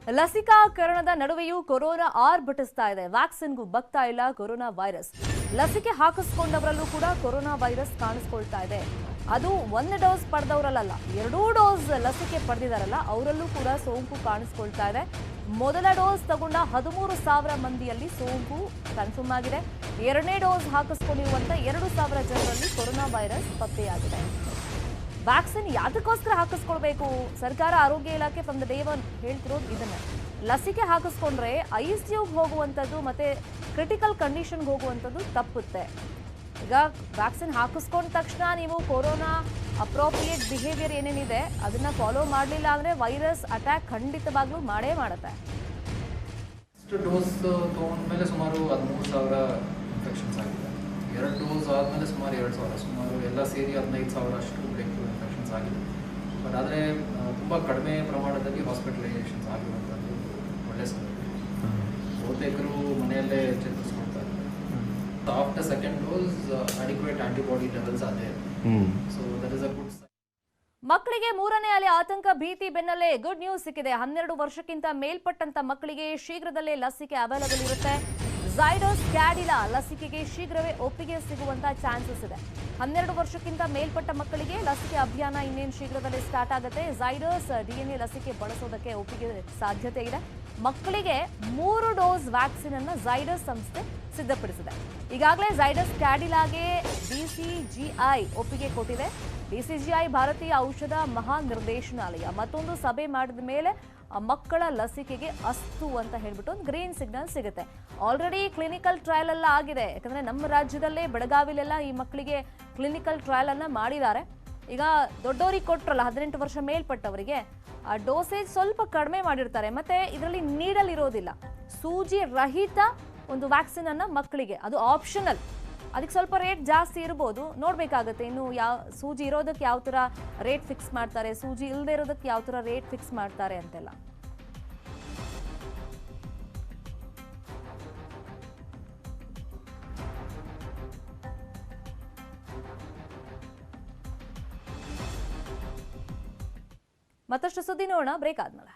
ಲಸಿಕಾಕರಣದ ನಡುವೆಯೂ ಕೊರೋನಾ ಆರ್ಭಟಿಸ್ತಾ ಇದೆ. ವ್ಯಾಕ್ಸಿನ್ಗೂ ಬಗ್ತಾ ಇಲ್ಲ ಕೊರೋನಾ ವೈರಸ್. ಲಸಿಕೆ ಹಾಕಿಸ್ಕೊಂಡವರಲ್ಲೂ ಕೂಡ ಕೊರೋನಾ ವೈರಸ್ ಕಾಣಿಸ್ಕೊಳ್ತಾ ಇದೆ. ಅದು ಒಂದು ಡೋಸ್ ಪಡೆದವರಲ್ಲ, 2 ಡೋಸ್ ಲಸಿಕೆ ಪಡೆದಿದ್ದಾರಲ್ಲ ಅವರಲ್ಲೂ ಕೂಡ ಸೋಂಕು ಕಾಣಿಸ್ಕೊಳ್ತಾ ಇದೆ. ಮೊದಲ ಡೋಸ್ ತಗೊಂಡ 13,000 ಮಂದಿಯಲ್ಲಿ ಸೋಂಕು ಕನ್ಫರ್ಮ್ ಆಗಿದೆ. 2ನೇ ಡೋಸ್ ಹಾಕಿಸ್ಕೊಂಡಿರುವಂತ 2,000 ಜನರಲ್ಲಿ ಕೊರೋನಾ ವೈರಸ್ ಪತ್ತೆಯಾಗಿದೆ. ವ್ಯಾಕ್ಸಿನ್ ಯಾತಕ್ಕೋಸ್ಕರ ಹಾಕಿಸ್ಕೊಳ್ಬೇಕು? ಸರ್ಕಾರ ಆರೋಗ್ಯ ಇಲಾಖೆ ಫ್ರಮ್ ದ ಡೇ ಒನ್ ಹೇಳ್ತಿರೋದು ಇದನ್ನ. ಲಸಿಕೆ ಹಾಕಿಸ್ಕೊಂಡ್ರೆ ಐಸಿಯುಗೆ ಹೋಗುವಂಥದ್ದು ಮತ್ತೆ ಕ್ರಿಟಿಕಲ್ ಕಂಡೀಷನ್ಗೆ ಹೋಗುವಂಥದ್ದು ತಪ್ಪುತ್ತೆ. ಈಗ ವ್ಯಾಕ್ಸಿನ್ ಹಾಕಿಸ್ಕೊಂಡ ತಕ್ಷಣ ನೀವು ಕೊರೋನಾ ಅಪ್ರೋಪ್ರಿಯೇಟ್ ಬಿಹೇವಿಯರ್ ಏನೇನಿದೆ ಅದನ್ನ ಫಾಲೋ ಮಾಡಲಿಲ್ಲ ಅಂದ್ರೆ ವೈರಸ್ ಅಟ್ಯಾಕ್ ಖಂಡಿತವಾಗ್ಲೂ ಮಾಡೇ ಮಾಡುತ್ತೆ. ಡೋಸ್ ತಗೊಂಡ್ಮೇಲೆ ಸುಮಾರು 13,000 ಇನ್ಫೆಕ್ಷನ್ಸ್ ಆಗಿದೆ. 2 ಡೋಸ್ ಆದಮೇಲೆ ಸುಮಾರು 2,000, ಸುಮಾರು ಎಲ್ಲ ಸೇರಿ 15,000 ಅಷ್ಟು ಬ್ರೇಕ್ ಇನ್ಫೆಕ್ಷನ್ಸ್ ಆಗಿದೆ. ಬಟ್ ಆದರೆ ತುಂಬ ಕಡಿಮೆ ಪ್ರಮಾಣದಲ್ಲಿ ಹಾಸ್ಪಿಟಲೈಸೇಷನ್ಸ್ ಆಗಿರುವಂಥದ್ದು ಒಳ್ಳೆಯ ಸಂಗತಿ. ಬಹುತೇಕರು ಮನೆಯಲ್ಲೇ ಚೇತರಿಸ್ಕೊಳ್ತಾ ಇದ್ದಾರೆ. After second dose adequate antibody levels ಆಗಿದೆ. So that is a good sign. ಮಕ್ಕಳಿಗೆ 3ನೇ ಅಲೆ ಆತಂಕ ಭೀತಿ ಬೆನ್ನಲ್ಲೇ ಗುಡ್ ನ್ಯೂಸ್ ಸಿಕ್ಕಿದೆ. 12 ವರ್ಷಕ್ಕಿಂತ ಮೇಲ್ಪಟ್ಟಂತ ಮಕ್ಕಳಿಗೆ ಶೀಘ್ರದಲ್ಲೇ ಲಸಿಕೆ ಅವೈಲಬಲ್ ಇರುತ್ತೆ. ಝೈಡಸ್ ಕ್ಯಾಡಿಲಾ ಲಸಿಕೆಗೆ ಶೀಘ್ರವೇ ಒಪ್ಪಿಗೆ ಸಿಗುವಂತ ಚಾನ್ಸಸ್ ಇದೆ. 12 ವರ್ಷಕ್ಕಿಂತ ಮೇಲ್ಪಟ್ಟ ಮಕ್ಕಳಿಗೆ ಲಸಿಕೆ ಅಭಿಯಾನ ಇನ್ನೇನು ಶೀಘ್ರದಲ್ಲೇ ಸ್ಟಾರ್ಟ್ ಆಗುತ್ತೆ. ಝೈಡಸ್ DNA ಲಸಿಕೆ ಬಳಸೋದಕ್ಕೆ ಒಪ್ಪಿಗೆ ಸಾಧ್ಯತೆ ಇದೆ. ಮಕ್ಕಳಿಗೆ 3 ಡೋಸ್ ವ್ಯಾಕ್ಸಿನ್ ಅನ್ನು ಝೈಡಸ್ ಸಂಸ್ಥೆ ಸಿದ್ಧಪಡಿಸಿದೆ. ಈಗಾಗಲೇ ಝೈಡಸ್ ಕ್ಯಾಡಿಲಾಗೆ DCGI ಒಪ್ಪಿಗೆ ಕೊಟ್ಟಿದೆ. DCGI ಭಾರತೀಯ ಔಷಧ ಮಹಾನಿರ್ದೇಶನಾಲಯ ಮತ್ತೊಂದು ಸಭೆ ಮಾಡಿದ ಮೇಲೆ ಮಕ್ಕಳ ಲಸಿಕೆಗೆ ಅಸ್ತು ಅಂತ ಹೇಳ್ಬಿಟ್ಟು ಒಂದು ಗ್ರೀನ್ ಸಿಗ್ನಲ್ ಸಿಗುತ್ತೆ. ಆಲ್ರೆಡಿ ಕ್ಲಿನಿಕಲ್ ಟ್ರಯಲ್ ಎಲ್ಲ ಆಗಿದೆ. ಯಾಕಂದ್ರೆ ನಮ್ಮ ರಾಜ್ಯದಲ್ಲೇ ಬೆಳಗಾವಿಲೆಲ್ಲ ಈ ಮಕ್ಕಳಿಗೆ ಕ್ಲಿನಿಕಲ್ ಟ್ರಯಲ್ ಅನ್ನ ಮಾಡಿದ್ದಾರೆ. ಈಗ ದೊಡ್ಡವರಿಗೆ ಕೊಟ್ರಲ್ಲ 18 ವರ್ಷ ಮೇಲ್ಪಟ್ಟವರಿಗೆ ಆ ಡೋಸೇಜ್ ಸ್ವಲ್ಪ ಕಡಿಮೆ ಮಾಡಿರ್ತಾರೆ. ಮತ್ತೆ ಇದರಲ್ಲಿ ನೀಡಲ್ ಇರೋದಿಲ್ಲ. ಸೂಜಿ ರಹಿತ ಒಂದು ವ್ಯಾಕ್ಸಿನ್ ಅನ್ನ ಮಕ್ಕಳಿಗೆ, ಅದು ಆಪ್ಷನಲ್. ಅದಕ್ಕೆ ಸ್ವಲ್ಪ ರೇಟ್ ಜಾಸ್ತಿ ಇರ್ಬೋದು, ನೋಡ್ಬೇಕಾಗತ್ತೆ. ಇನ್ನು ಯಾವ ಸೂಜಿ ಇರೋದಕ್ಕೆ ಯಾವ ಥರ ರೇಟ್ ಫಿಕ್ಸ್ ಮಾಡ್ತಾರೆ, ಸೂಜಿ ಇಲ್ಲದೆ ಇರೋದಕ್ಕೆ ಯಾವ ಥರ ರೇಟ್ ಫಿಕ್ಸ್ ಮಾಡ್ತಾರೆ ಅಂತೆಲ್ಲ. ಮತ್ತಷ್ಟು ಸುದ್ದಿ ನೋಡೋಣ ಬ್ರೇಕ್ ಆದ್ಮೇಲೆ.